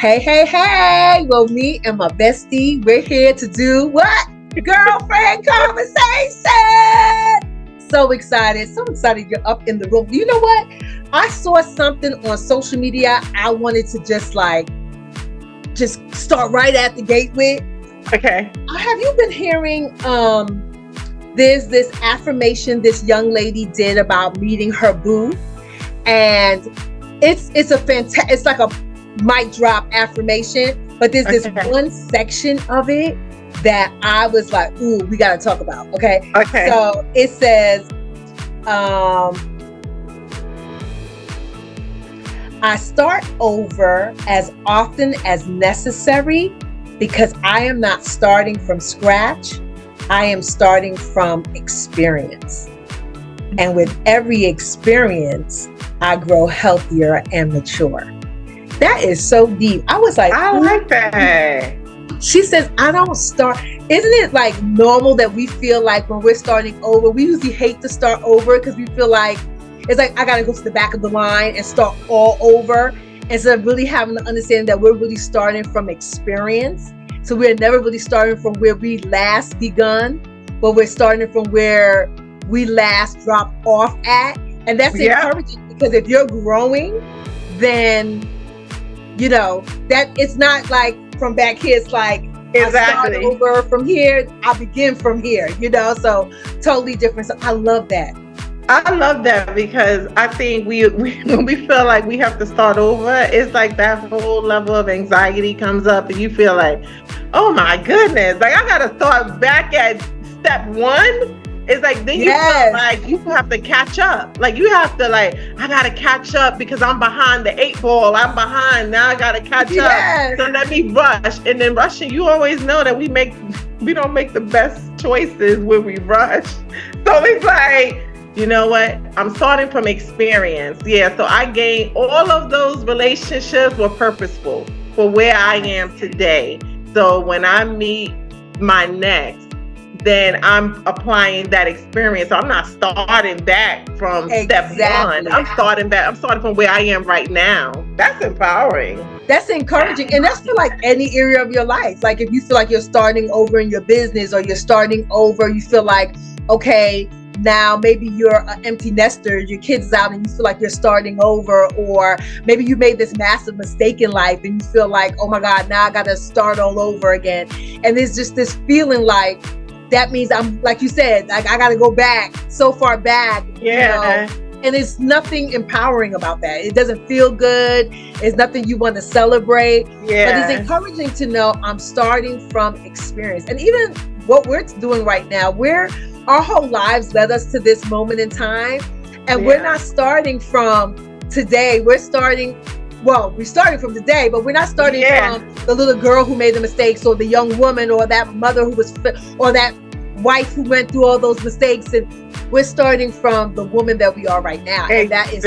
Hey, hey, hey. Well, me and my bestie, we're here to do what? Girlfriend conversation. So excited. So excited you're up in the room. You know what? I saw something on social media I wanted to just start right at the gate with. Okay. Have you been hearing there's this affirmation this young lady did about meeting her boo, and it's like a mic drop affirmation, but there's this one section of it that I was like, ooh, we got to talk about. Okay. So it says, I start over as often as necessary because I am not starting from scratch. I am starting from experience. And with every experience, I grow healthier and mature. That is so deep. I was like, I like that. She says, I don't start. Isn't it like normal that we feel like when we're starting over, we usually hate to start over because we feel like it's like, I got to go to the back of the line and start all over, instead of really having the understanding that we're really starting from experience. So we're never really starting from where we last begun, but we're starting from where we last dropped off at. And that's encouraging, because if you're growing, then, you know, that it's not like from back here, it's like, I start over from here, I begin from here, you know, so totally different. So I love that. I love that, because I think we when we feel like we have to start over, it's like that whole level of anxiety comes up, and you feel like, oh my goodness, like I gotta start back at step one. It's like, then you feel like you have to catch up. Like you have to I gotta catch up because I'm behind the 8 ball. I'm behind, now I gotta catch up. So let me rush. And then rushing, you always know that we don't make the best choices when we rush. So it's like, you know what? I'm starting from experience. Yeah, so I gained all of those relationships were purposeful for where I am today. So when I meet my next, then I'm applying that experience. So I'm not starting back from step one. I'm starting from where I am right now. That's empowering. That's encouraging. And that's for like any area of your life. Like if you feel like you're starting over in your business, or you're starting over, you feel like, okay, now maybe you're an empty nester, your kids out and you feel like you're starting over, or maybe you made this massive mistake in life and you feel like, oh my God, now I got to start all over again. And there's just this feeling like, that means I'm, like you said, like I got to go back so far back. Yeah. You know? And there's nothing empowering about that. It doesn't feel good. It's nothing you want to celebrate. Yeah. But it's encouraging to know I'm starting from experience. And even what we're doing right now, our whole lives led us to this moment in time. And we're not starting from today. We're starting from today, but we're not starting from the little girl who made the mistakes, or the young woman, or that mother or that wife who went through all those mistakes. And we're starting from the woman that we are right now. And that is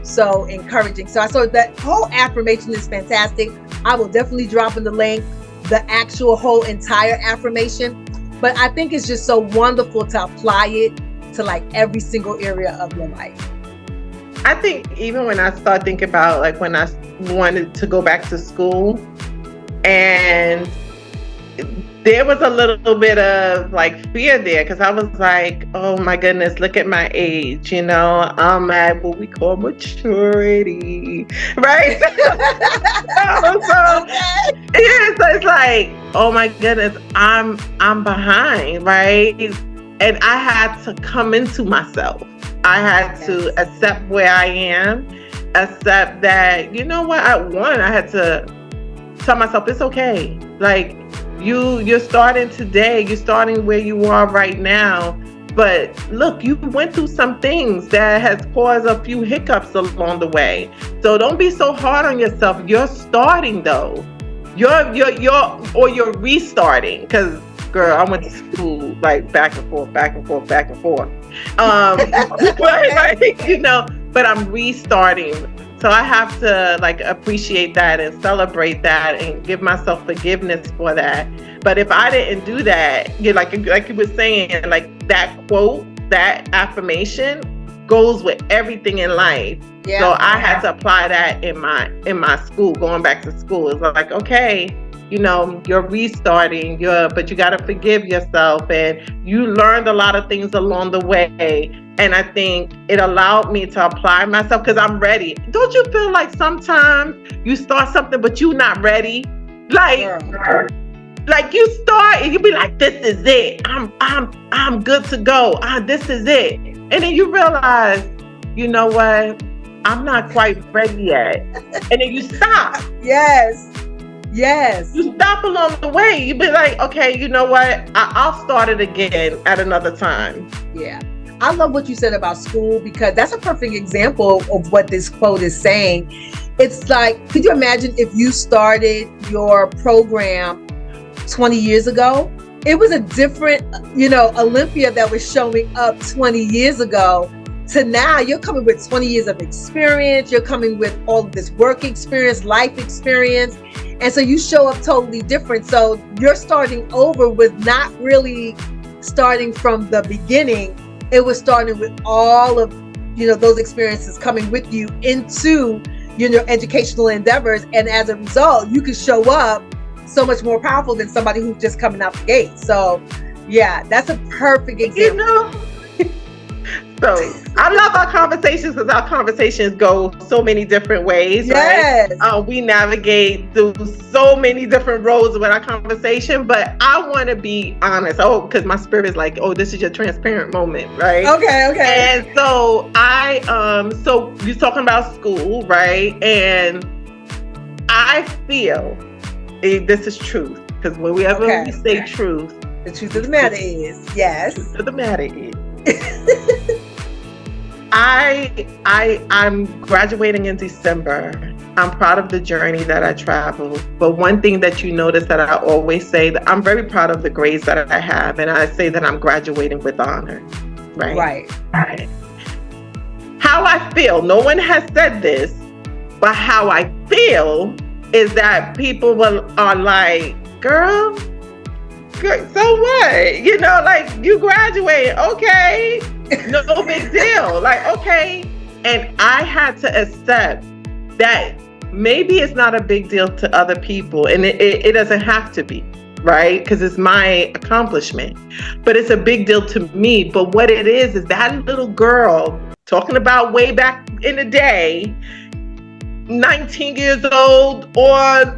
so encouraging. So I saw that whole affirmation is fantastic. I will definitely drop in the link, the actual whole entire affirmation. But I think it's just so wonderful to apply it to like every single area of your life. I think even when I start thinking about like when I wanted to go back to school, and there was a little bit of like fear there, because I was like, oh my goodness, look at my age, you know, I'm at what we call maturity, right? So it's like, oh my goodness, I'm behind, right? And I had to come into myself. I had to accept where I am, accept that, you know what, I had to tell myself it's okay. Like you're starting today, you're starting where you are right now. But look, you went through some things that has caused a few hiccups along the way. So don't be so hard on yourself. You're starting though. You're restarting, because girl, I went to school like back and forth. Like, you know, but I'm restarting. So I have to like appreciate that and celebrate that and give myself forgiveness for that. But if I didn't do that, like you were saying, like that quote, that affirmation, goes with everything in life. Yeah. So I had to apply that in my school, going back to school. It's like, okay, you know, you're restarting, but you got to forgive yourself, and you learned a lot of things along the way. And I think it allowed me to apply myself because I'm ready. Don't you feel like sometimes you start something but you're not ready? Like you start and you be like, this is it. I'm good to go. This is it. And then you realize, you know what? I'm not quite ready yet. And then you stop. Yes. You stop along the way. You be like, okay, you know what? I'll start it again at another time. Yeah. I love what you said about school, because that's a perfect example of what this quote is saying. It's like, could you imagine if you started your program 20 years ago? It was a different, Olympia that was showing up 20 years ago to now. You're coming with 20 years of experience. You're coming with all of this work experience, life experience. And so you show up totally different. So you're starting over with not really starting from the beginning. It was starting with all of, those experiences coming with you into your educational endeavors. And as a result, you can show up so much more powerful than somebody who's just coming out the gate. So yeah, that's a perfect example. So I love our conversations because our conversations go so many different ways. Yes. Right? We navigate through so many different roads with our conversation, but I want to be honest. Because my spirit is like, this is your transparent moment, right? Okay. And so so you're talking about school, right? And I feel this is truth, because whenever we say truth, the truth of the matter is, yes. The truth of the matter is. I'm graduating in December. I'm proud of the journey that I traveled. But one thing that you notice that I always say, that I'm very proud of the grades that I have, and I say that I'm graduating with honor. Right. How I feel, no one has said this, but how I feel is that people are like, girl, so what? You graduate, okay, no big deal. Like, okay. And I had to accept that maybe it's not a big deal to other people, and it doesn't have to be, right? Because it's my accomplishment, but it's a big deal to me. But what it is that little girl, talking about way back in the day, 19 years old or,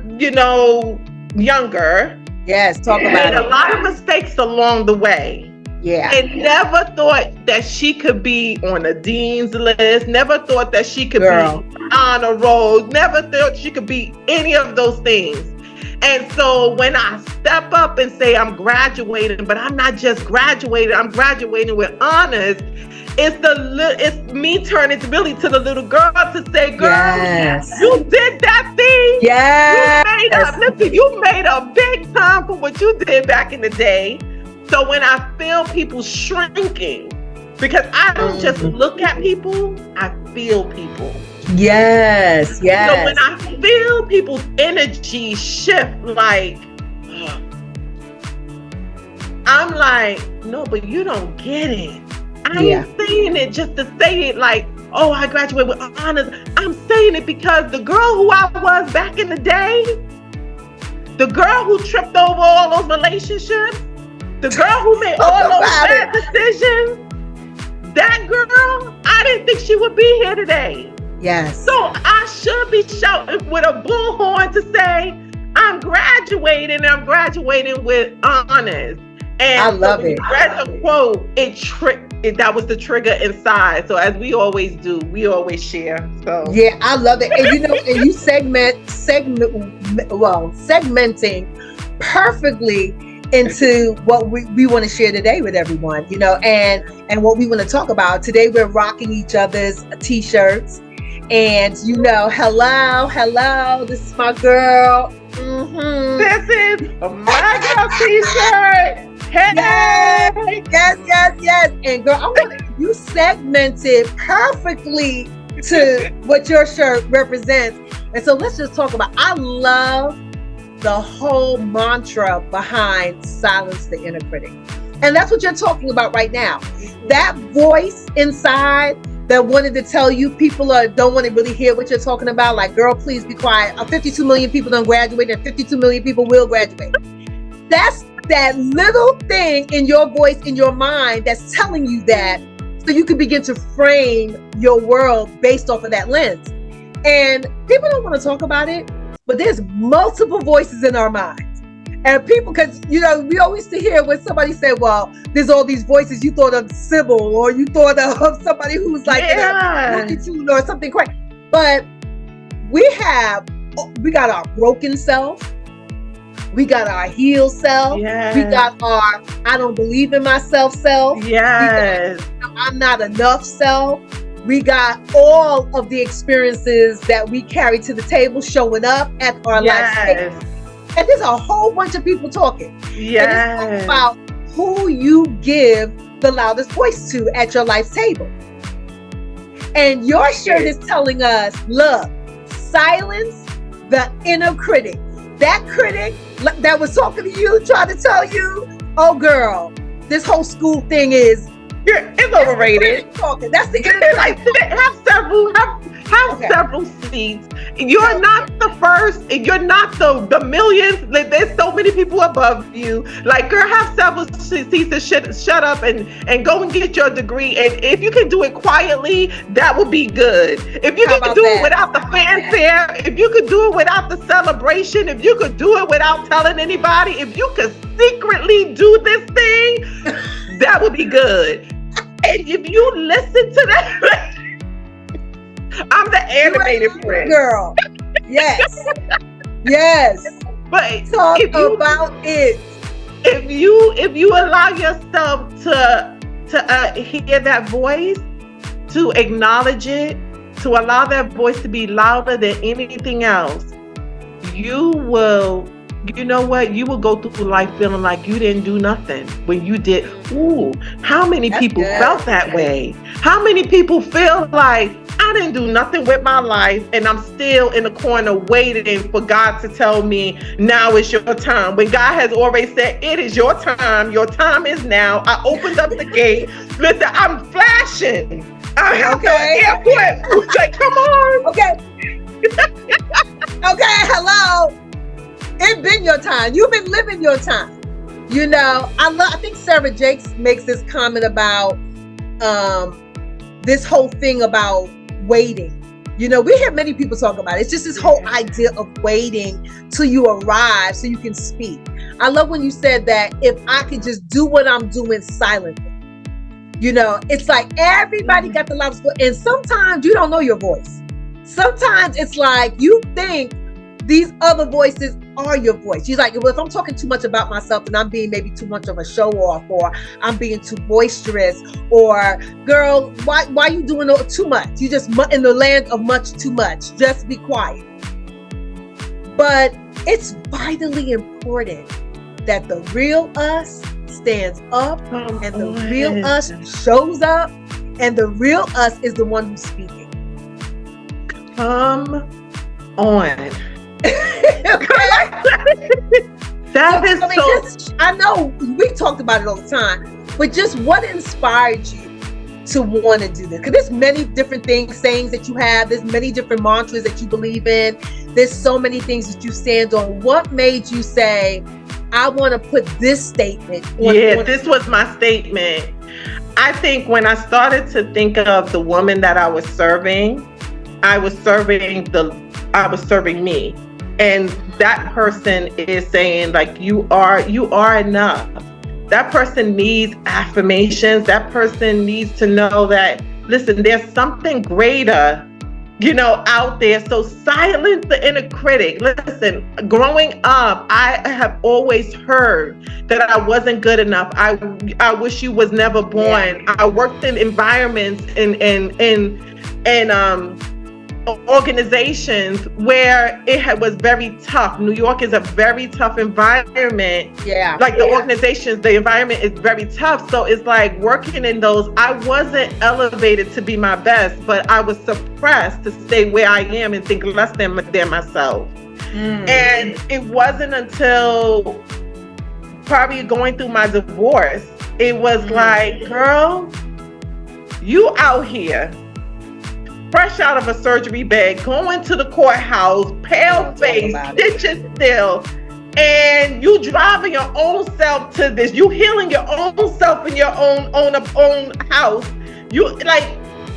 younger. Yes, talk about it. A lot of mistakes along the way. Yeah. And never thought that she could be on a dean's list. Never thought that she could be on a roll. Never thought she could be any of those things. And so when I step up and say I'm graduating, but I'm not just graduating, I'm graduating with honors. It's me turning really to the little girl to say, girl, yes, you did that thing. Yes. You made a big time for what you did back in the day. So when I feel people shrinking, because I don't just look at people, I feel people. Yes. So when I feel people's energy shift, like, I'm like, no, but you don't get it. I ain't saying it just to say it like, I graduated with honors. I'm saying it because the girl who I was back in the day, the girl who tripped over all those relationships, the girl who made all those bad decisions, that girl, I didn't think she would be here today. Yes. So I should be shouting with a bullhorn to say, I'm graduating with honors. And I love it. Read the quote, that was the trigger inside. So as we always do, we always share. So yeah, I love it. And and you segmenting perfectly into what we want to share today with everyone, and what we want to talk about. Today we're rocking each other's t-shirts, and hello, this is my girl. Mm-hmm. This is my girl t-shirt. Hey. Yes. And girl, I want you segmented perfectly to what your shirt represents. And so let's just talk about, I love the whole mantra behind silence the inner critic. And that's what you're talking about right now. That voice inside that wanted to tell you people don't want to really hear what you're talking about. Like, girl, please be quiet. 52 million people don't graduate, and 52 million people will graduate. That's that little thing in your voice, in your mind, that's telling you that, so you can begin to frame your world based off of that lens. And people don't want to talk about it, but there's multiple voices in our minds. And people, because, you know, we always used to hear when somebody said, well, there's all these voices, you thought of Sybil, or you thought of somebody who's like in a Looney Tune or something crazy. But we got our broken self. We got our healed self. Yes. We got our I don't believe in myself self. Yes. I'm not enough self. We got all of the experiences that we carry to the table showing up at our life stage. And there's a whole bunch of people talking. Yes. And it's about who you give the loudest voice to at your life table. And your shirt is telling us, look, silence the inner critic. That critic that was talking to you, trying to tell you, oh girl, this whole school thing is it's overrated. That's the inner like have several seats. You're not the first. You're not the millions. There's so many people above you. Like, girl, have several seats and shut up and go and get your degree. And if you can do it quietly, that would be good. If you can do it without the fanfare, if you could do it without the celebration, if you could do it without telling anybody, if you could secretly do this thing, that would be good. And if you listen to that, I'm the animated friend. Girl. Yes. Yes. But talk about it. If you allow yourself to hear that voice, to acknowledge it, to allow that voice to be louder than anything else, you will, you know what? You will go through life feeling like you didn't do nothing when you did. Ooh, how many people felt that way? How many people feel like, I didn't do nothing with my life and I'm still in the corner waiting for God to tell me, now is your time. When God has already said, it is your time. Your time is now. I opened up the gate. Listen, I'm flashing. I have to airport. Like, come on. Okay. Okay, hello. It's been your time. You've been living your time. You know, I think Sarah Jakes makes this comment about this whole thing about waiting. You know, we hear many people talk about it. It's just this whole idea of waiting till you arrive so you can speak. I love when you said that if I could just do what I'm doing silently. You know, it's like everybody got the loudest voice, and sometimes you don't know your voice. Sometimes it's like you think these other voices are your voice. You're like, well, if I'm talking too much about myself and I'm being maybe too much of a show off, or I'm being too boisterous, or girl, why you doing too much? You just in the land of much too much. Just be quiet. But it's vitally important that the real us stands up and the real us shows up, and the real us is the one who's speaking. Come on. That is I know we talked about it all the time, but just what inspired you to want to do this? Because there's many different sayings that you have. There's many different mantras that you believe in. There's so many things that you stand on. What made you say, I want to put this statement on? Yeah, this was my statement. I think when I started to think of the woman that I was serving, I was serving me. And that person is saying, like, you are enough. That person needs affirmations. That person needs to know that, listen, there's something greater, you know, out there. So silence the inner critic. Listen, growing up, I have always heard that I wasn't good enough. I wish you was never born. Yeah. I worked in environments and organizations where it was very tough. New York is a very tough environment. The organizations, the environment is very tough. So it's like working in those, I wasn't elevated to be my best, but I was suppressed to stay where I am and think less than myself. And it wasn't until probably going through my divorce, it was like, girl, you out here fresh out of a surgery bed, going to the courthouse, pale face, stitches still, and you driving your own self to this. You healing your own self in your own house. You like,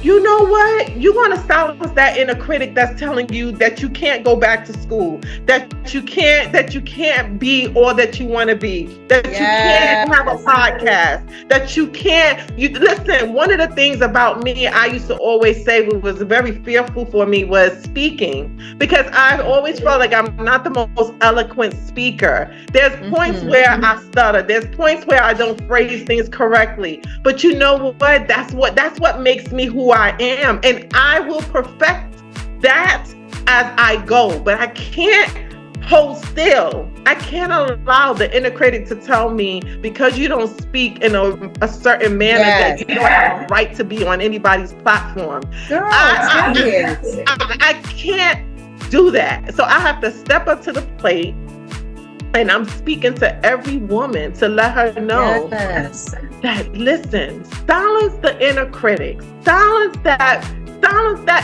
you know what? You're going to silence that inner critic that's telling you that you can't go back to school, that you can't be all that you want to be, that you can't have a podcast, that you can't. Listen, one of the things about me, I used to always say what was very fearful for me was speaking, because I always felt like I'm not the most eloquent speaker. There's points where I stutter. There's points where I don't phrase things correctly. But you know what? That's what makes me who I am, and I will perfect that as I go. But I can't hold still. I can't allow the inner critic to tell me, because you don't speak in a certain manner, that you don't have a right to be on anybody's platform. Girl, I can't do that. So I have to step up to the plate, and I'm speaking to every woman to let her know that, listen, silence the inner critic, silence that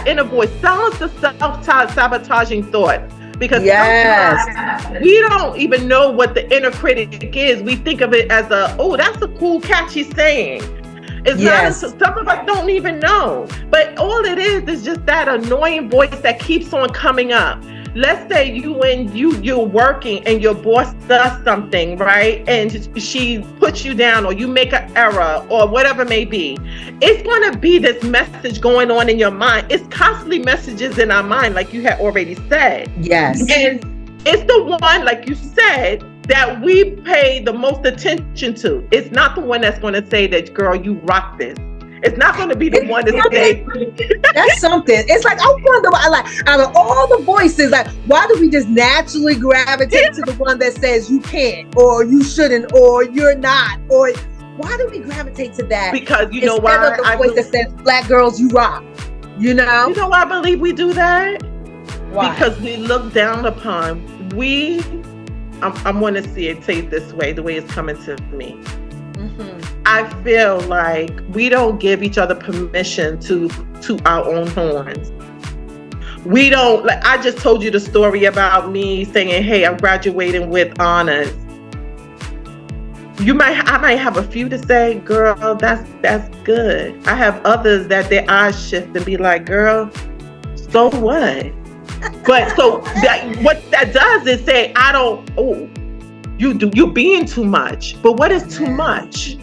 inner voice, silence the self-sabotaging thought. Because sometimes we don't even know what the inner critic is. We think of it as that's a cool, catchy saying. It's not. Some of us don't even know. But all it is just that annoying voice that keeps on coming up. Let's say you're working and your boss does something, right? And she puts you down, or you make an error, or whatever it may be. It's going to be this message going on in your mind. It's constantly messages in our mind, like you had already said. Yes. And it's the one, like you said, that we pay the most attention to. It's not the one that's going to say that, girl, you rock this. It's not going to be the one that say that's something. It's like, I wonder why, like, out of all the voices, like, why do we just naturally gravitate to the one that says you can't, or you shouldn't, or you're not, or why do we gravitate to that? Because you know why? Instead of the voice that says, black girls, you rock. You know why I believe we do that? Why? Because we look down upon, I'm going to say it this way, the way it's coming to me. I feel like we don't give each other permission to our own horns. We don't, like, I just told you the story about me saying, hey, I'm graduating with honors. I might have a few to say, girl, that's good. I have others that their eyes shift and be like, girl, so what? But so what that does is say, you're being too much. But what is too much?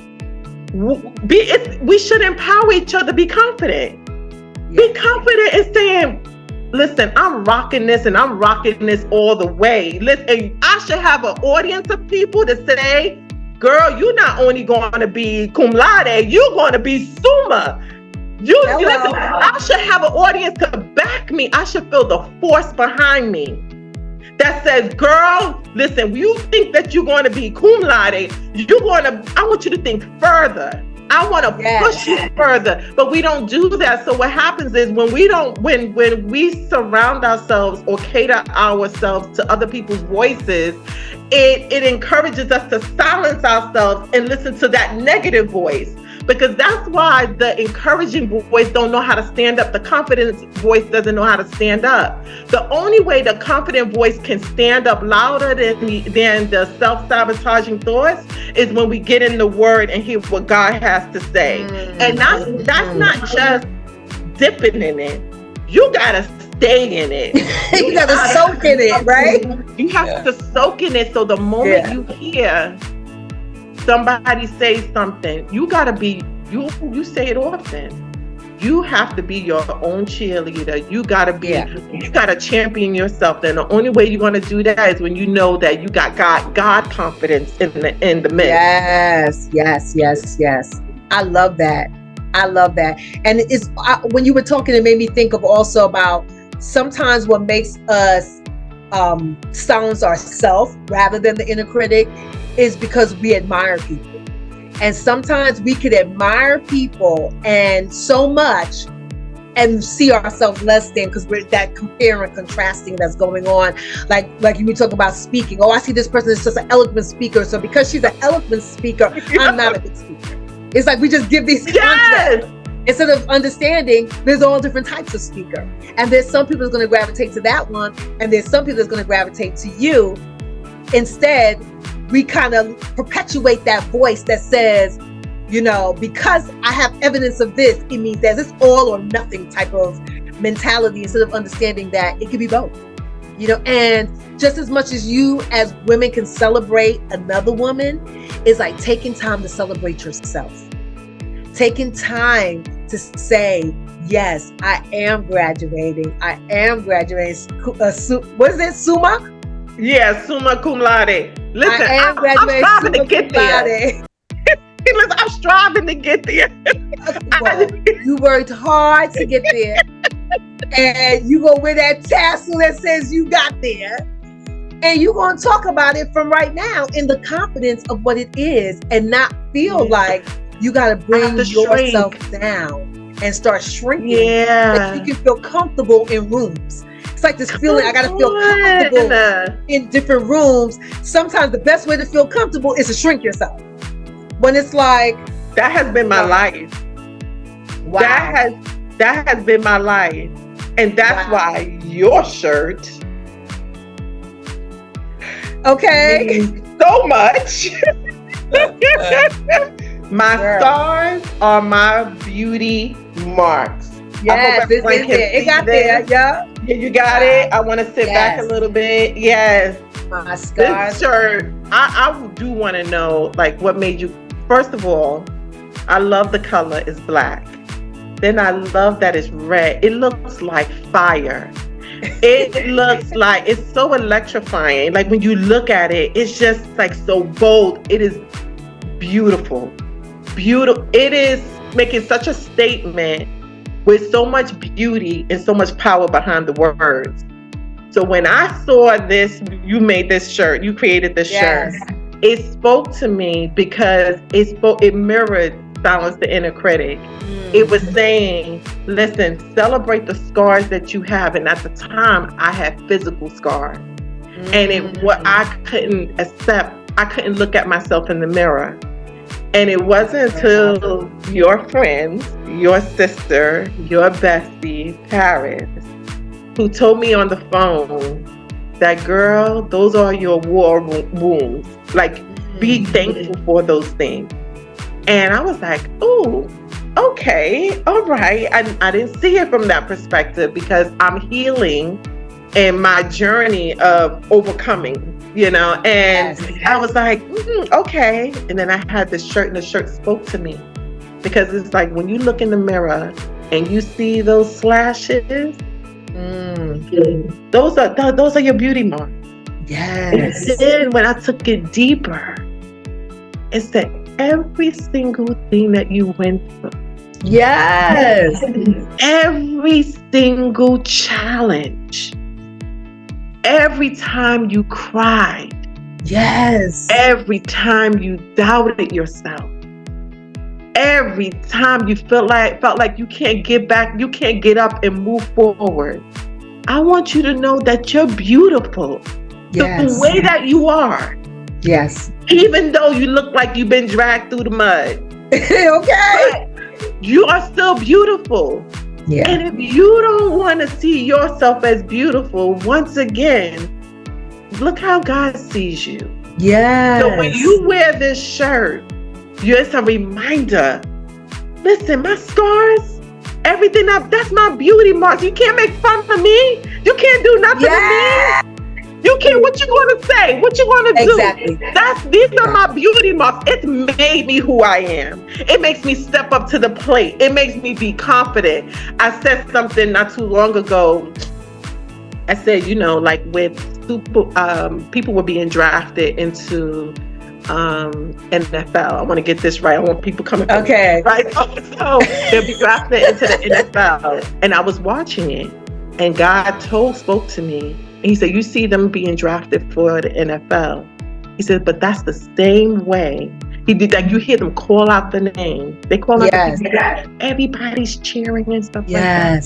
We should empower each other. Be confident. Be confident in saying, listen, I'm rocking this, and I'm rocking this all the way. Listen, I should have an audience of people to say, girl, you're not only going to be cum laude, you're going to be summa. Listen, I should have an audience to back me. I should feel the force behind me that says, girl, listen, you think that you're going to be cum laude, I want you to think further. I want to push you further, but we don't do that. So what happens is when we surround ourselves or cater ourselves to other people's voices, it encourages us to silence ourselves and listen to that negative voice. Because that's why the encouraging voice don't know how to stand up. The confident voice doesn't know how to stand up. The only way the confident voice can stand up louder than the self-sabotaging thoughts is when we get in the word and hear what God has to say. And that's not just dipping in it. You gotta stay in it. You gotta soak in it, right? You have to soak in it. So the moment you hear somebody say something, you gotta be, you say it often. You have to be your own cheerleader. You gotta champion yourself. And the only way you're gonna do that is when you know that you got God confidence in the midst. Yes. I love that. And it's when you were talking, it made me think of also about sometimes what makes us silence ourselves rather than the inner critic is because we admire people. And sometimes we could admire people and so much and see ourselves less than, because we're that compare and contrasting that's going on. Like you talk about speaking. Oh, I see this person is just an eloquent speaker, so because she's an eloquent speaker, I'm not a good speaker. It's like we just give these contrasts. Instead of understanding there's all different types of speaker. And there's some people that's going to gravitate to that one, and there's some people that's going to gravitate to you. Instead, we kind of perpetuate that voice that says, you know, because I have evidence of this, it means there's this all or nothing type of mentality, instead of understanding that it could be both. You know, and just as much as you as women can celebrate another woman, is like taking time to celebrate yourself. Taking time to say, yes, I am graduating. I am graduating. What is it? Summa? Yeah, summa cum laude. Listen, I am graduating. I'm striving to get there. Listen, I'm striving to get there. Well, you worked hard to get there. And you gonna wear that tassel that says you got there. And you're gonna talk about it from right now in the confidence of what it is, and not feel like you gotta bring yourself down and start shrinking. Yeah. That you can feel comfortable in rooms. It's like this feeling, I gotta feel comfortable in different rooms. Sometimes the best way to feel comfortable is to shrink yourself. When it's like, that has been my life. Wow. That has been my life. And that's why your shirt means so much. My stars are my beauty marks. Yes, it got there. Yeah, you got it. I want to sit back a little bit. Yes. My scars. This shirt, I do want to know, like, what made you, first of all, I love the color is black. Then I love that it's red. It looks like fire. It looks like, it's so electrifying. Like when you look at it, it's just like so bold. It is beautiful. Beautiful. It is making such a statement with so much beauty and so much power behind the words. So when I saw this, you made this shirt, you created this shirt. It spoke to me because it mirrored Silence the Inner Critic. It was saying, listen, celebrate the scars that you have. And at the time, I had physical scars. And what I couldn't accept, I couldn't look at myself in the mirror. And it wasn't until your friends, your sister, your bestie, Paris, who told me on the phone that, girl, those are your war wounds. Like, be thankful for those things. And I was like, oh, okay, all right. I didn't see it from that perspective because I'm healing in my journey of overcoming, you know? And I was like, okay. And then I had this shirt, and the shirt spoke to me because it's like when you look in the mirror and you see those slashes, those are your beauty marks. Yes. And then when I took it deeper, it said every single thing that you went through. Yes. Every single challenge. Every time you cried. Yes. Every time you doubted yourself. Every time you felt like you can't get back, you can't get up and move forward. I want you to know that you're beautiful. The way that you are. Yes. Even though you look like you've been dragged through the mud. Okay. But you are still beautiful. Yeah. And if you don't want to see yourself as beautiful, once again, look how God sees you. Yes. So when you wear this shirt, it's a reminder. Listen, my scars, everything that's my beauty marks. You can't make fun of me. You can't do nothing to me. You can't. What you gonna say? What you gonna do? Exactly. These are my beauty marks. It's made me who I am. It makes me step up to the plate. It makes me be confident. I said something not too long ago. I said, you know, like with people were being drafted into NFL. I want to get this right. I want people coming. Okay. Right. So they'll be drafted into the NFL, and I was watching it, and God spoke to me. And he said, you see them being drafted for the NFL. He said, but that's the same way. He did that. You hear them call out the name. They call out the people. Everybody's cheering and stuff like that.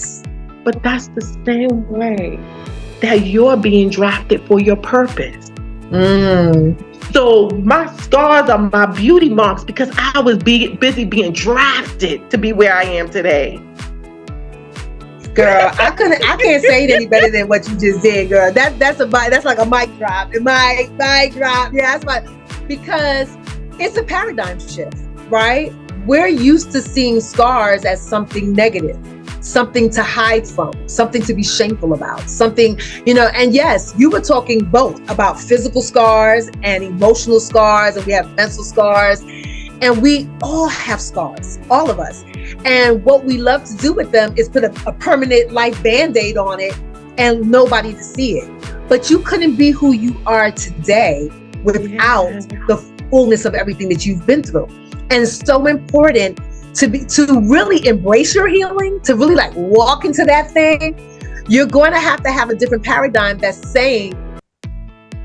But that's the same way that you're being drafted for your purpose. So So my scars are my beauty marks because I was busy being drafted to be where I am today. Girl, I can't say it any better than what you just did, girl. That's like a mic drop. Mic drop. Yeah, because it's a paradigm shift, right? We're used to seeing scars as something negative, something to hide from, something to be shameful about, something, and yes, you were talking both about physical scars and emotional scars, and we have mental scars, and we all have scars, all of us. And what we love to do with them is put a permanent life Band-Aid on it and nobody to see it. But you couldn't be who you are today without the fullness of everything that you've been through. And it's so important to really embrace your healing, to really like walk into that thing. You're going to have a different paradigm that's saying,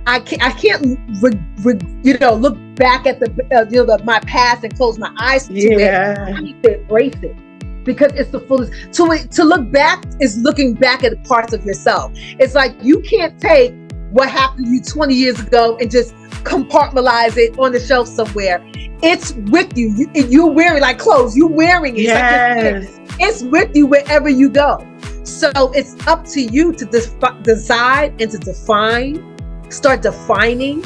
I can't look back at my past and close my eyes to it. I need to embrace it because it's the fullest. To look back is looking back at parts of yourself. It's like you can't take what happened to you 20 years ago and just compartmentalize it on the shelf somewhere. It's with you. You're wearing like clothes. You're wearing it. Yes. It's with you wherever you go. So it's up to you to decide and to start defining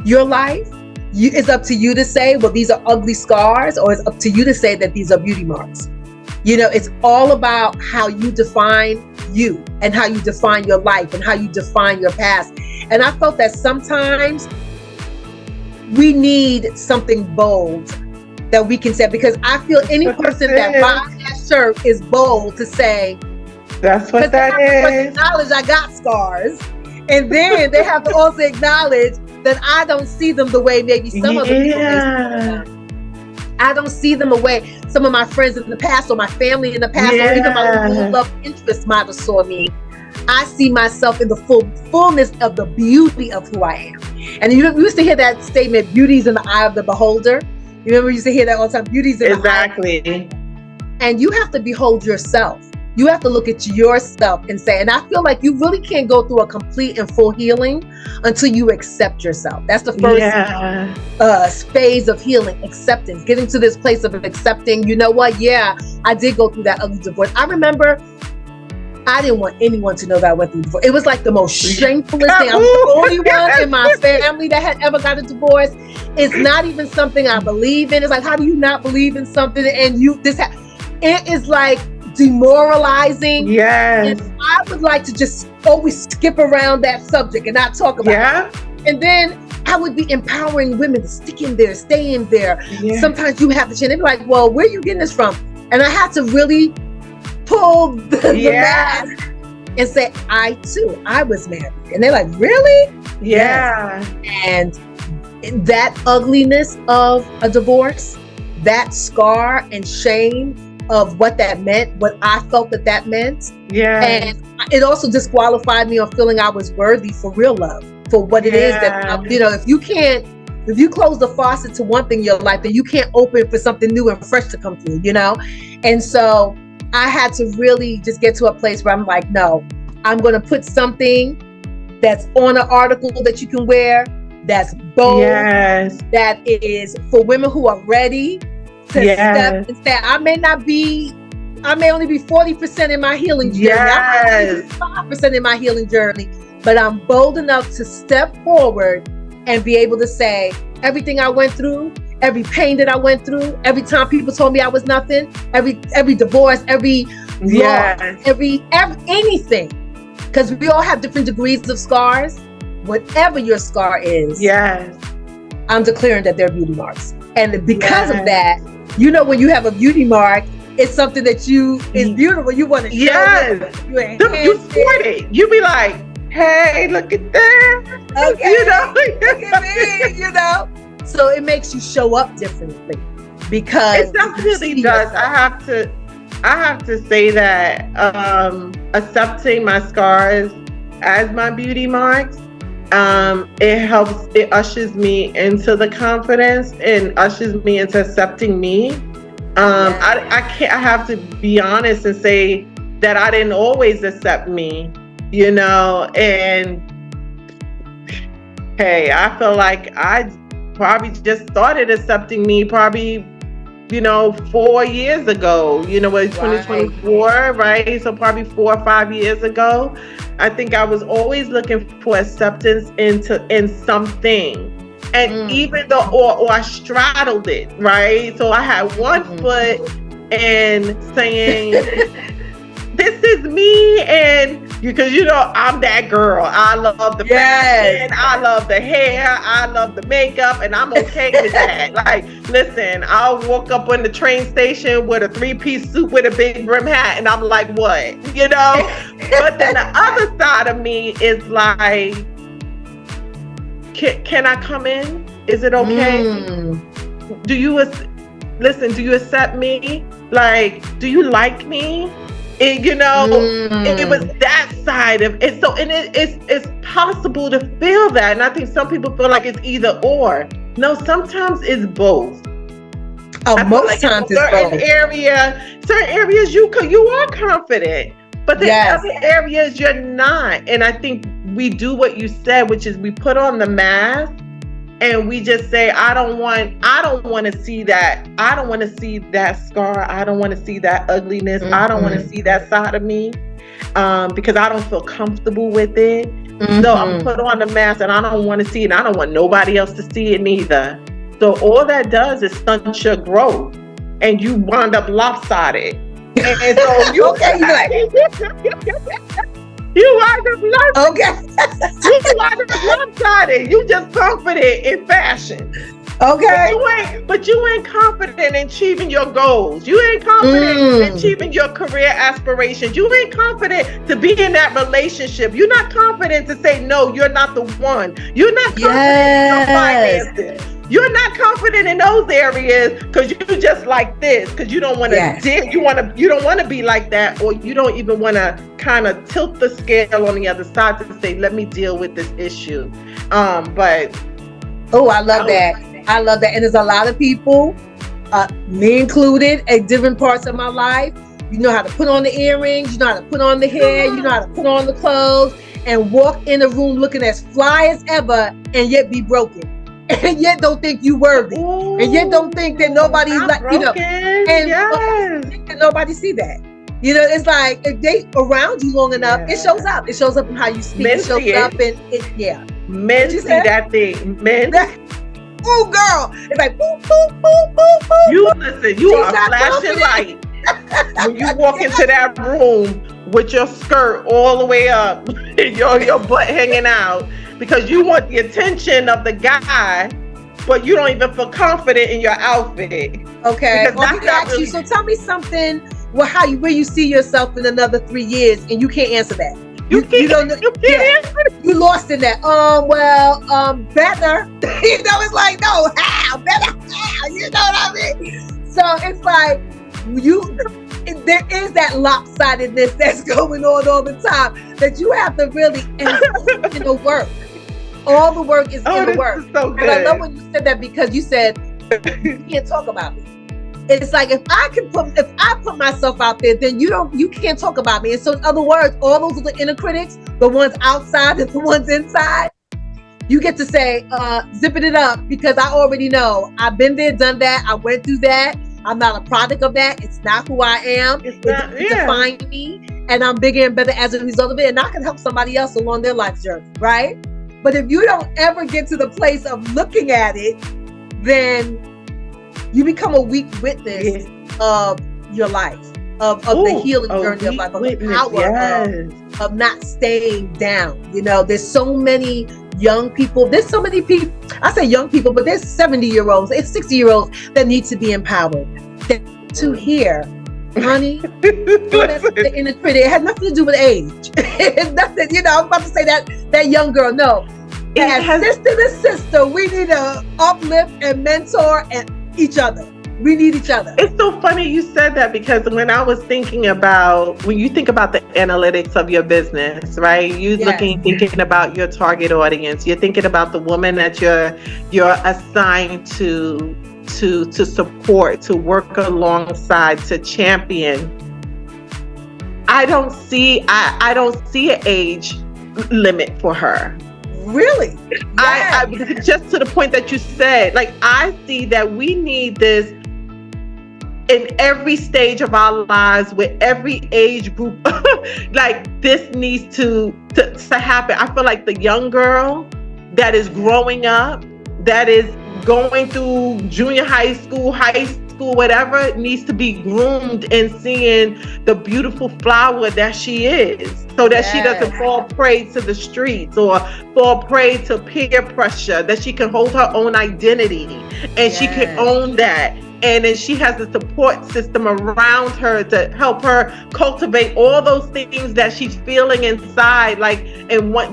your life. It's up to you to say, well, these are ugly scars, or it's up to you to say that these are beauty marks. It's all about how you define you and how you define your life and how you define your past. And I felt that sometimes we need something bold that we can say, because I feel any person that buys that shirt is bold to say, that's what that is. Acknowledge I got scars. And then they have to also acknowledge that I don't see them the way maybe some other people may see them. I don't see them the way some of my friends in the past or my family in the past or even my love interest might have saw me. I see myself in the fullness of the beauty of who I am. And you used to hear that statement, beauty's in the eye of the beholder. You remember you used to hear that all the time, beauty's in the eye. Exactly. And you have to behold yourself. You have to look at yourself and say, and I feel like you really can't go through a complete and full healing until you accept yourself. That's the first phase of healing, acceptance, getting to this place of accepting, you know what? Yeah, I did go through that ugly divorce. I remember I didn't want anyone to know that I went through divorce. It was like the most shamefulest thing. I was the only one in my family that had ever got a divorce. It's not even something I believe in. It's like, how do you not believe in something and it is like demoralizing. Yes. And I would like to just always skip around that subject and not talk about it. And then I would be empowering women to stick in there, stay in there. Yeah. Sometimes you have to change. They'd be like, well, where are you getting this from? And I had to really pull the mask and say, I was married. And they're like, really? Yeah. Yes. And that ugliness of a divorce, that scar and shame of what that meant, what I felt that meant. Yeah. And it also disqualified me on feeling I was worthy for real love, for what it is that, if you close the faucet to one thing in your life, then you can't open for something new and fresh to come through, And so I had to really just get to a place where I'm like, no, I'm going to put something that's on an article that you can wear, that's bold, that is for women who are ready to step and say, I may only be 40% in my healing journey. I may be 5% in my healing journey, but I'm bold enough to step forward and be able to say everything I went through, every pain that I went through, every time people told me I was nothing, every divorce, every loss, every anything. Because we all have different degrees of scars. Whatever your scar is, I'm declaring that they're beauty marks. And because of that, when you have a beauty mark, it's something that is beautiful. You want to show it. You sport it. You be like, hey, look at that. Okay. Look at me, So it makes you show up differently because it definitely does. I have to say that accepting my scars as my beauty marks, it ushers me into the confidence and ushers me into accepting me. I have to be honest and say that I didn't always accept me, and hey, I feel like probably just started accepting me probably, 4 years ago, it's 2024, right? So probably 4 or 5 years ago. I think I was always looking for acceptance in something. And even though, or I straddled it, right? So I had one foot and saying, this is me, and because I'm that girl. I love the fashion, I love the hair, I love the makeup, and I'm okay with that. Like, listen, I'll walk up on the train station with a 3-piece suit with a big brim hat, and I'm like, what? But then the other side of me is like, can I come in? Is it okay? Do you accept me? Like, do you like me? It was that side of it. So, and it's possible to feel that. And I think some people feel like it's either or. No, sometimes it's both. Most times it's both. Certain areas you are confident, but the other areas you're not. And I think we do what you said, which is we put on the mask. And we just say, I don't want to see that. I don't want to see that scar. I don't want to see that ugliness. I don't want to see that side of me because I don't feel comfortable with it. So I'm put on the mask and I don't want to see it. And I don't want nobody else to see it neither. So all that does is stunt your growth and you wind up lopsided. And so you you wind up lopsided. You wind up lopsided. You just confident in fashion. Okay. But you ain't confident in achieving your goals. You ain't confident in achieving your career aspirations. You ain't confident to be in that relationship. You're not confident to say, no, you're not the one. You're not confident in your finances. You're not confident in those areas because you just like this, because you don't want to you don't want to be like that, or you don't even want to kind of tilt the scale on the other side to say, let me deal with this issue. But I love that. I love that. And there's a lot of people, me included, at different parts of my life. You know how to put on the earrings, you know how to put on the hair, you know how to put on the clothes, and walk in a room looking as fly as ever, and yet be broken. And yet don't think you worthy. And yet don't think that nobody's like, and think that nobody see that. It's like if they around you long enough, it shows up. It shows up in how you speak. Men it shows up in Men see that thing. Men. Ooh, girl. It's like boop, boop, boop, boop, boop. You listen, you are flashing light. When you walk into that room with your skirt all the way up, your butt hanging out, because you want the attention of the guy, but you don't even feel confident in your outfit. Okay. Well, he asked you, so tell me something, where you see yourself in another 3 years, and you can't answer that. You don't. You can't answer it. You lost in that. Better. It's like, no, how? Better how? You know what I mean? So it's like, there is that lopsidedness that's going on all the time that you have to really in the work. All the work is in the work. Is so good. And I love when you said that, because you said you can't talk about me. It's like if I put myself out there, then you can't talk about me. And so in other words, all those little inner critics, the ones outside and the ones inside, you get to say, zipping it up, because I already know. I've been there, done that. I went through that. I'm not a product of that. It's not who I am. It doesn't define me. And I'm bigger and better as a result of it. And I can help somebody else along their life journey, right? But if you don't ever get to the place of looking at it, then you become a weak witness of your life, of the healing journey of life, of the power of not staying down. There's so many young people. There's so many people. I say young people, but there's 70-year-olds, it's 60-year-olds that need to be empowered. To hear, honey, that's the inner critic. It had nothing to do with age. It's nothing. I was about to say that young girl. No, as sister to sister, we need to uplift and mentor and each other. We need each other. It's so funny you said that, because when I was thinking about, when you think about the analytics of your business, right? Thinking about your target audience. You're thinking about the woman that you're assigned to support, to work alongside, to champion. I don't see an age limit for her. Really? I just to the point that you said, like, I see that we need this in every stage of our lives, with every age group. Like, this needs to happen. I feel like the young girl that is growing up, that is going through junior high school, whatever, needs to be groomed and seeing the beautiful flower that she is, so that she doesn't fall prey to the streets or fall prey to peer pressure, that she can hold her own identity and she can own that. And then she has a support system around her to help her cultivate all those things that she's feeling inside. Like,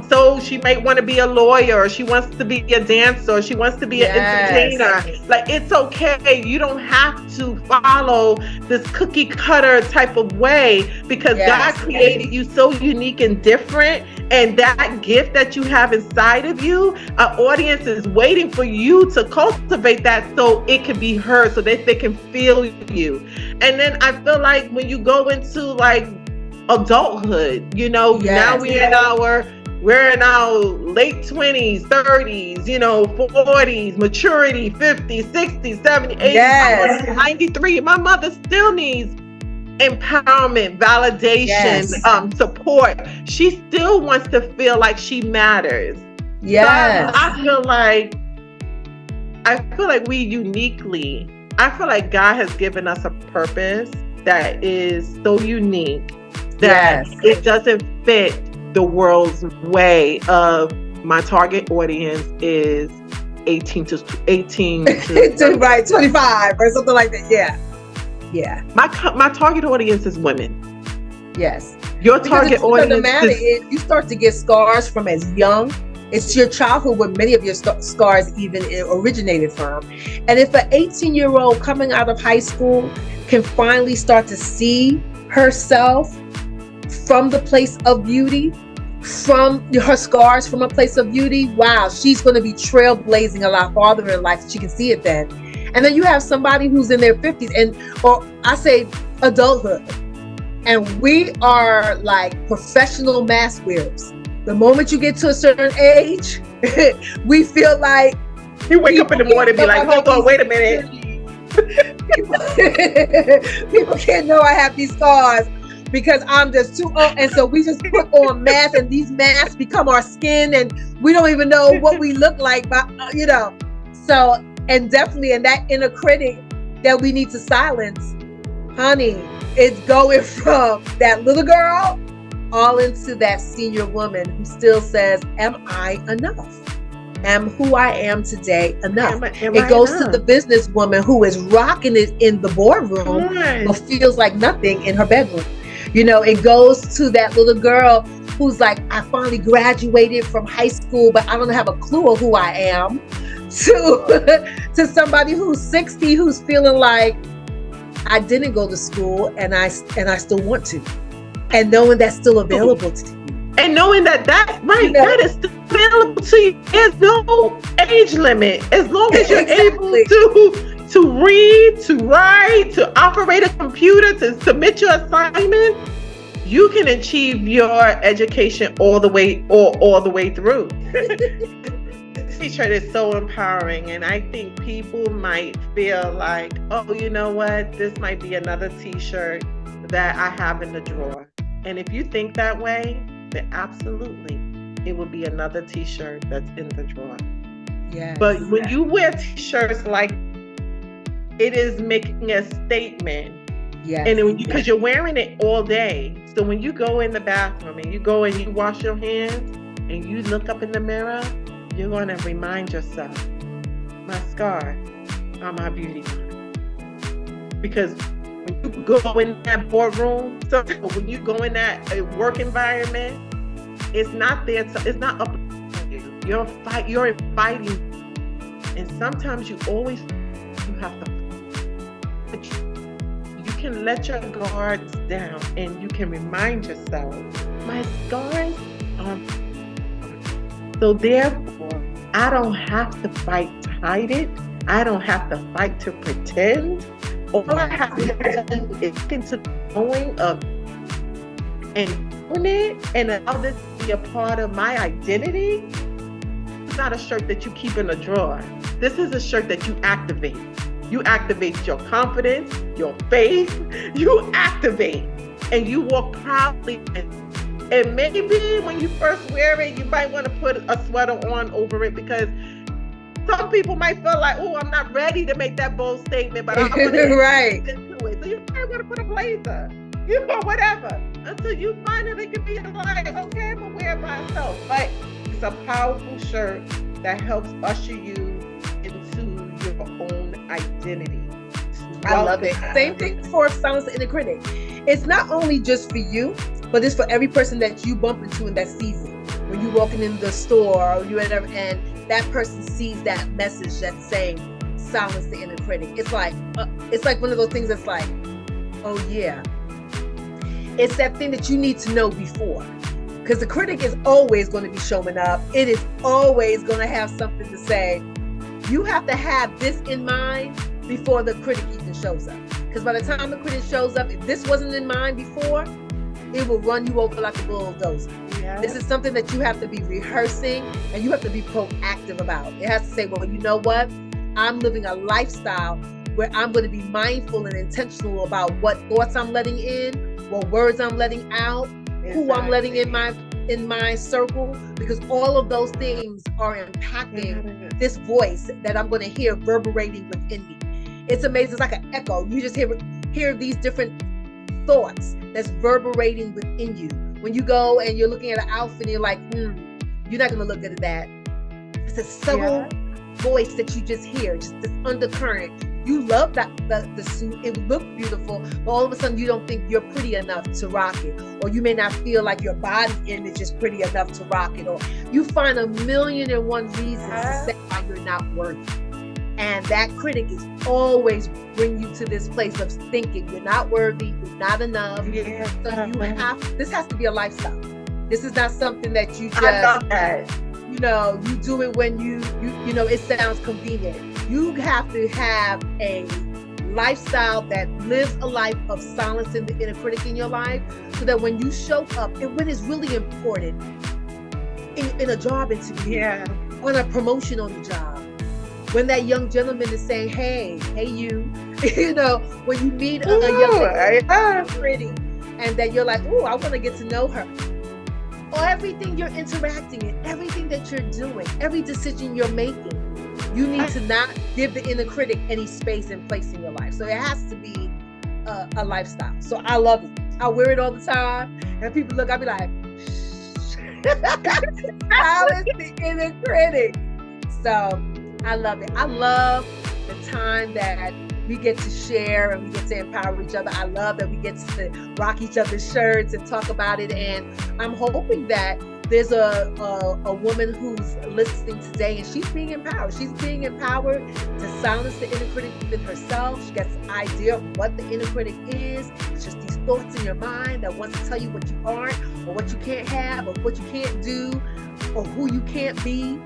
so she might want to be a lawyer, or she wants to be a dancer, or she wants to be an entertainer. Like, it's okay. You don't have to follow this cookie cutter type of way, because God created you so unique and different. And that gift that you have inside of you, an audience is waiting for you to cultivate that, so it can be heard, so they can feel you. And then I feel like when you go into like adulthood, now we're in our late 20s, 30s, 40s, maturity, 50s, 60s, 70s, 80s, 93. My mother still needs empowerment, validation, support. She still wants to feel like she matters. So I feel like we uniquely, I feel like God has given us a purpose that is so unique that it doesn't fit the world's way of, my target audience is 18 to right, 25 or something like that. My target audience is women. Yes. Your target audience is, you start to get scars from as young. It's your childhood where many of your scars even originated from. And if an 18-year-old coming out of high school can finally start to see herself from the place of beauty, from her scars, from a place of beauty, wow, she's going to be trailblazing a lot farther in life. She can see it then. And then you have somebody who's in their 50s, or I say adulthood, and we are like professional mask wearers. The moment you get to a certain age, we feel like you wake up in the morning and be like, hold on, wait a minute. People can't know I have these scars because I'm just too old. And so we just put on masks, and these masks become our skin, and we don't even know what we look like, but So, and definitely in that inner critic that we need to silence, honey, it's going from that little girl all into that senior woman who still says, am I enough? Am who I am today enough? It goes to the businesswoman who is rocking it in the boardroom, but feels like nothing in her bedroom. It goes to that little girl who's like, I finally graduated from high school, but I don't have a clue of who I am. To somebody who's 60, who's feeling like, I didn't go to school and I still want to. And knowing that's still available to you. And knowing that is still available to you. There's no age limit. As long as you're able to read, to write, to operate a computer, to submit your assignment, you can achieve your education all the way through. This t-shirt is so empowering, and I think people might feel like, oh, you know what? This might be another t-shirt that I have in the drawer. And if you think that way, then absolutely, it will be another t-shirt that's in the drawer. Yes. But when you wear t-shirts like, it is making a statement. Yes. And because you're wearing it all day. So when you go in the bathroom and you go and you wash your hands and you look up in the mirror, you're going to remind yourself, my scars are my beauty mark. Because when you go in that boardroom, so when you go in that work environment, it's not up to you. You're fighting. And sometimes you have to. You can let your guards down and you can remind yourself, my scars are. So therefore, I don't have to fight to hide it. I don't have to fight to pretend. All I have to do is get into the knowing of and own it and allow this to be a part of my identity. not a shirt that you keep in a drawer. This is a shirt that you activate. You activate your confidence, your faith, you activate, and you walk proudly. And maybe when you first wear it, you might want to put a sweater on over it, because some people might feel like, oh, I'm not ready to make that bold statement, but I'm going to right into it. So you might want to put a blazer, you know, whatever, until you find that it can be like, okay, I'm going to wear it myself. But it's a powerful shirt that helps usher you into your own identity. I love it. Same thing for Silence the Inner Critic. It's not only just for you, but it's for every person that you bump into in that season. When you're walking in the store or you whatever, and that person sees that message that's saying silence the inner critic. It's like one of those things that's like, oh yeah. It's that thing that you need to know before. Because the critic is always going to be showing up. It is always going to have something to say. You have to have this in mind before the critic even shows up. Because by the time the critic shows up, if this wasn't in mind before, it will run you over like a bulldozer. Yeah. This is something that you have to be rehearsing and you have to be proactive about. It has to say, well, you know what? I'm living a lifestyle where I'm going to be mindful and intentional about what thoughts I'm letting in, what words I'm letting out, who I'm letting in my circle, because all of those things are impacting this voice that I'm going to hear reverberating within me. It's amazing. It's like an echo. You just hear these different thoughts that's reverberating within you. When you go and you're looking at an outfit and you're like, you're not going to look good at that. It's a subtle voice that you just hear, just this undercurrent. You love the suit, it looked beautiful, but all of a sudden you don't think you're pretty enough to rock it, or you may not feel like your body image is pretty enough to rock it, or you find 1,000,001 reasons to say why you're not worthy. And that critic is always bring you to this place of thinking you're not worthy, you're not enough. Yeah. So this has to be a lifestyle. This is not something that you just, you do it when you it sounds convenient. You have to have a lifestyle that lives a life of silencing the inner critic in your life, so that when you show up, and when it's really important in a job interview, on a promotion on the job, when that young gentleman is saying, hey you, when you meet a young lady, pretty, and that you're like, I want to get to know her. Or everything you're interacting in, everything that you're doing, every decision you're making, you need to not give the inner critic any space and place in your life. So it has to be a lifestyle. So I love it. I wear it all the time. And people look, I'll be like, silence the inner critic. So I love it. I love the time that we get to share and we get to empower each other. I love that we get to rock each other's shirts and talk about it. And I'm hoping that there's a woman who's listening today and she's being empowered. She's being empowered to silence the inner critic within herself. She gets an idea of what the inner critic is. It's just these thoughts in your mind that wants to tell you what you aren't, or what you can't have, or what you can't do, or who you can't be.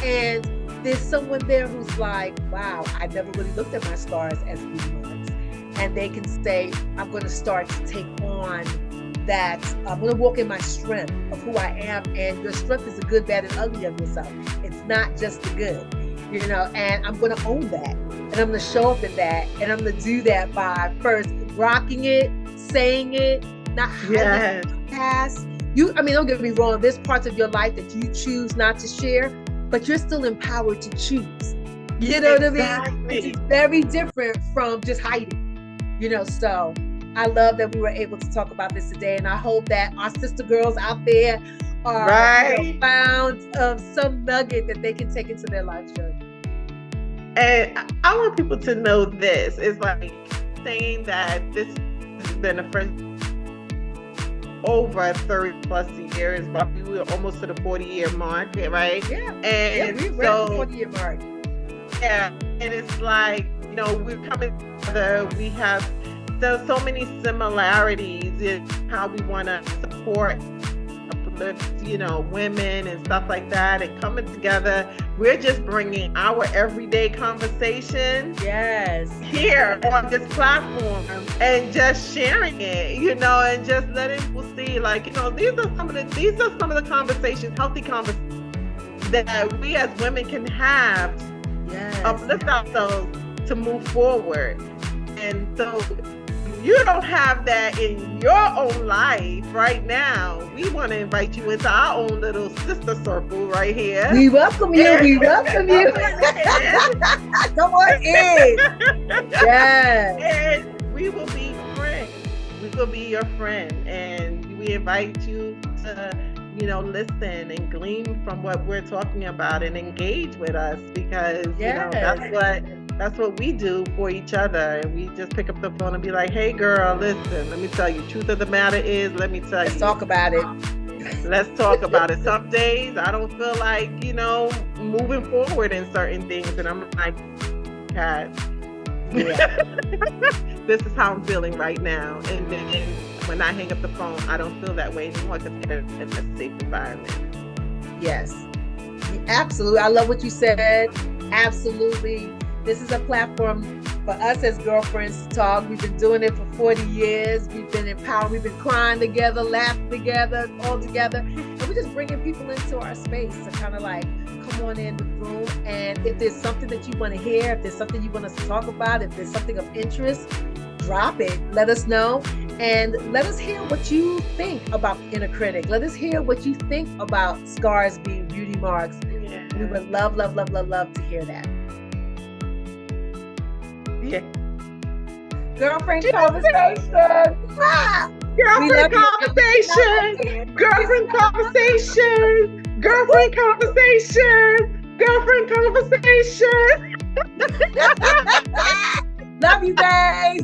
And there's someone there who's like, wow, I never really looked at my stars as being ones. And they can say, I'm going to start to take on that. I'm going to walk in my strength of who I am. And your strength is the good, bad, and ugly of yourself. It's not just the good, and I'm going to own that. And I'm going to show up in that. And I'm going to do that by first rocking it, saying it, not hiding the past. Don't get me wrong. There's parts of your life that you choose not to share, but you're still empowered to choose. You know what I mean? It's very different from just hiding. So I love that we were able to talk about this today, and I hope that our sister girls out there are found some nugget that they can take into their life journey. And I want people to know this. It's like saying that this has been the first over 30 plus years, probably we were almost to the 40-year mark, right? Yeah. And we're at the 40-year mark. Yeah. And it's like, we're coming together. We have so many similarities in how we want to support, uplift, women and stuff like that, and coming together. We're just bringing our everyday conversation here on this platform and just sharing it, and just letting people see, like, these are some of the conversations, healthy conversations that we as women can have uplift ourselves to move forward. And so you don't have that in your own life right now. We want to invite you into our own little sister circle right here. We welcome you. We welcome you. Come on in. Yes. And we will be friends. We will be your friend. And we invite you to, listen and glean from what we're talking about and engage with us, because, that's what we do for each other. And we just pick up the phone and be like, hey girl, listen, let me tell you, truth of the matter is, let's talk about it. Let's talk about it. Some days I don't feel like, moving forward in certain things. And I'm like, Kat, this is how I'm feeling right now. And then when I hang up the phone, I don't feel that way anymore because it's in a safe environment. Yes, absolutely. I love what you said. Absolutely. This is a platform for us as girlfriends to talk. We've been doing it for 40 years. We've been empowered. We've been crying together, laughing together, all together. And we're just bringing people into our space to kind of like come on in the room. And if there's something that you want to hear, if there's something you want us to talk about, if there's something of interest, drop it. Let us know. And let us hear what you think about inner critic. Let us hear what you think about scars being beauty marks. Yeah. We would love, love, love, love, love to hear that. Yeah. Girlfriend conversation. Girlfriend conversation. Girlfriend conversation. Girlfriend conversation. Girlfriend conversation. Love you guys.